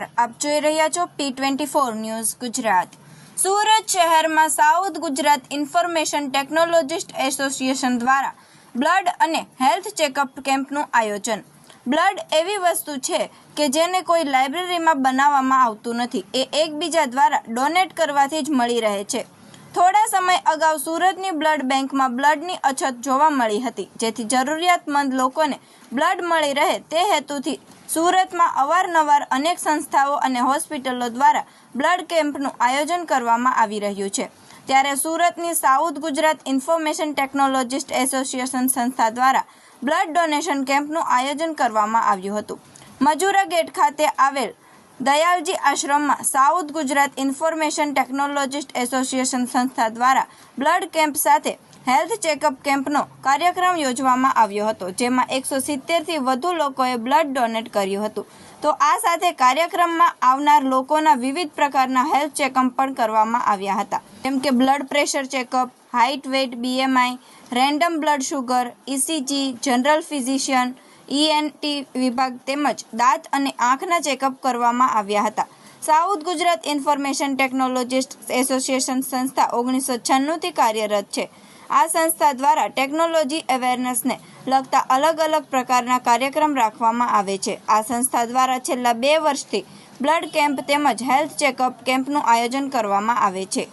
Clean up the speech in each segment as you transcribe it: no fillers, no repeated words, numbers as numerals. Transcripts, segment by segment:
નમસ્કાર, આપ જોઈ રહ્યા છો P24 ન્યૂઝ ગુજરાત। સુરત શહેરમાં south Gujarat information technologist association દ્વારા બ્લડ અને હેલ્થ ચેકઅપ કેમ્પનું આયોજન। બ્લડ એવી વસ્તુ છે કે જેને કોઈ લાઇબ્રેરીમાં બનાવવામાં આવતું નથી, એ એકબીજા દ્વારા ડોનેટ કરવાથી જ મળી રહે છે। થોડા સમય અગાઉ સુરતની બ્લડ બેંકમાં બ્લડની અછત જોવા મળી હતી, જેથી જરૂરિયાતમંદ લોકોને બ્લડ મળી રહે તે હેતુથી સુરતમાં અવારનવાર અનેક સંસ્થાઓ અને હોસ્પિટલો દ્વારા બ્લડ કેમ્પનું આયોજન કરવામાં આવી રહ્યું છે। ત્યારે સુરતની south Gujarat information technologist association સંસ્થા દ્વારા બ્લડ ડોનેશન કેમ્પનું આયોજન કરવામાં આવ્યું હતું। મજૂરા ગેટ ખાતે આવેલ દયાલજી આશ્રમમાં south Gujarat information technologist association સંસ્થા દ્વારા બ્લડ કેમ્પ સાથે હેલ્થ ચેકઅપ કેમ્પનો કાર્યક્રમ યોજવામાં આવ્યો હતો, જેમાં 170થી વધુ લોકોએ બ્લડ ડોનેટ કર્યું હતું। તો આ સાથે કાર્યક્રમમાં આવનાર લોકોના વિવિધ પ્રકારના હેલ્થ ચેકઅપ પણ કરવામાં આવ્યા હતા, જેમ કે blood pressure checkup, height, weight, BMI, random blood sugar, ECG, general physician, ENT વિભાગ તેમજ દાંત અને આંખના ચેકઅપ કરવામાં આવ્યા હતા। South Gujarat information technologist association સંસ્થા 1996થી કાર્યરત છે। આ સંસ્થા દ્વારા ટેકનોલોજી અવેરનેસને લગતા અલગ અલગ પ્રકારના કાર્યક્રમ રાખવામાં આવે છે। આ સંસ્થા દ્વારા છેલ્લા 2 વર્ષથી બ્લડ કેમ્પ તેમજ હેલ્થ ચેકઅપ કેમ્પનું આયોજન કરવામાં આવે છે।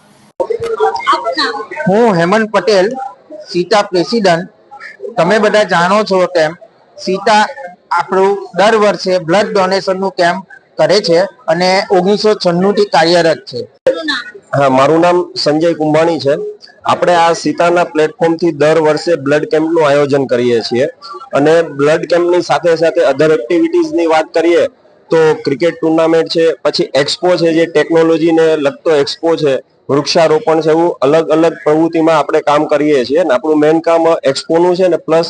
હું હેમંત પટેલ, સીતા પ્રેસિડન્ટ। તમે બધા જાણો છો તેમ સીતા આપણું દર વર્ષે બ્લડ ડોનેશનનું કેમ્પ કરે છે અને 1996 થી કાર્યરત છે। હા, મારું નામ સંજય કુંભાણી છે। આપણે આ સીતાના પ્લેટફોર્મથી દર વર્ષે બ્લડ કેમ્પનું આયોજન કરીએ છીએ અને બ્લડ કેમ્પની સાથે સાથે અધર એક્ટિવિટીઝની વાત કરીએ તો ક્રિકેટ ટુર્નામેન્ટ છે, પછી એક્સપો છે, જે ટેકનોલોજીને લગતો એક્સપો છે, વૃક્ષારોપણ છે, એવું અલગ અલગ પ્રવૃત્તિમાં આપણે કામ કરીએ છીએ અને આપણું મેઇન કામ એક્સપોનું છે ને પ્લસ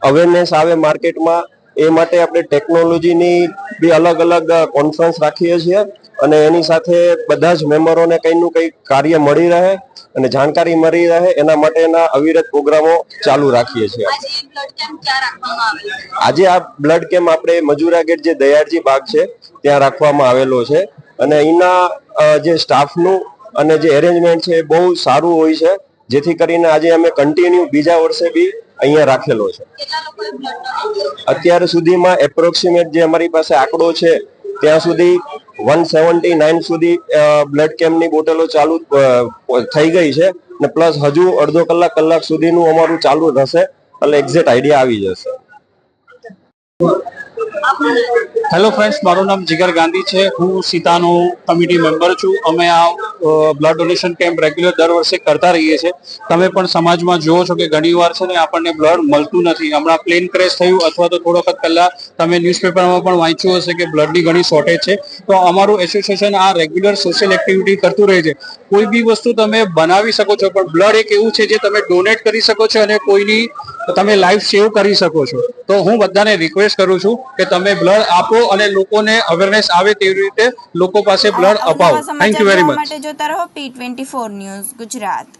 અવેરનેસ આવે માર્કેટમાં એ માટે આપણે ટેકનોલોજીની બી અલગ અલગ કોન્ફરન્સ રાખીએ છીએ અને એની સાથે બધા જ મેમ્બરોને કંઈનું કંઈ કાર્ય મળી રહે અને જાણકારી મળી રહે એના માટેના અવિરત પ્રોગ્રામો ચાલુ રાખીએ છીએ। આજે આ બ્લડ કેમ્પ આપણે મજૂરા ગેટ જે દયાળજી બાગ છે ત્યાં રાખવામાં આવેલો છે અને અહીંના જે સ્ટાફનું અને જે એરેન્જમેન્ટ છે એ બહુ સારું હોય છે, જેથી કરીને આજે અમે કન્ટિન્યુ બીજા વર્ષે બી અહીંયા રાખેલો છે। અત્યાર સુધીમાં એપ્રોક્સિમેટ જે અમારી પાસે આંકડો છે ત્યાં સુધી 179 સુધી બ્લડ કેમ્પની બોટલો ચાલુ થઈ ગઈ છે અને પ્લસ હજુ અડધો કલાક સુધીનું અમારું ચાલુ રહેશે એટલે એક્ઝેક્ટ આઈડિયા આવી જશે। હેલો ફ્રેન્ડ્સ, મારું નામ જીગર ગાંધી છે। હું સીતાનો કમિટી મેમ્બર છું। અમે આ બ્લડ ડોનેશન કેમ્પ રેગ્યુલર દર વર્ષે કરતા રહીએ છીએ। તમે પણ સમાજમાં જુઓ છો કે ઘણીવાર છે ને આપણને બ્લડ મળતું નથી। હમણાં પ્લેન ક્રેશ થયું અથવા તો થોડો વખત પહેલા તમે ન્યૂઝપેપરમાં પણ વાંચ્યું હશે કે બ્લડની ઘણી શોર્ટેજ છે। તો અમારું એસોસિએશન આ રેગ્યુલર સોશિયલ એક્ટિવિટી કરતું રહે છે। કોઈ બી વસ્તુ તમે બનાવી શકો છો, પણ બ્લડ એક એવું છે જે તમે ડોનેટ કરી શકો છો અને કોઈની તમે લાઈફ સેવ કરી શકો છો। તો હું બધાને રિક્વેસ્ટ કરું છું કે તમે બ્લડ આપો અને લોકોને અવેરનેસ આવે તેવી રીતે લોકો પાસે બ્લડ અપાવો। Thank you very much. માટે જોતા રહો P24 ન્યૂઝ ગુજરાત।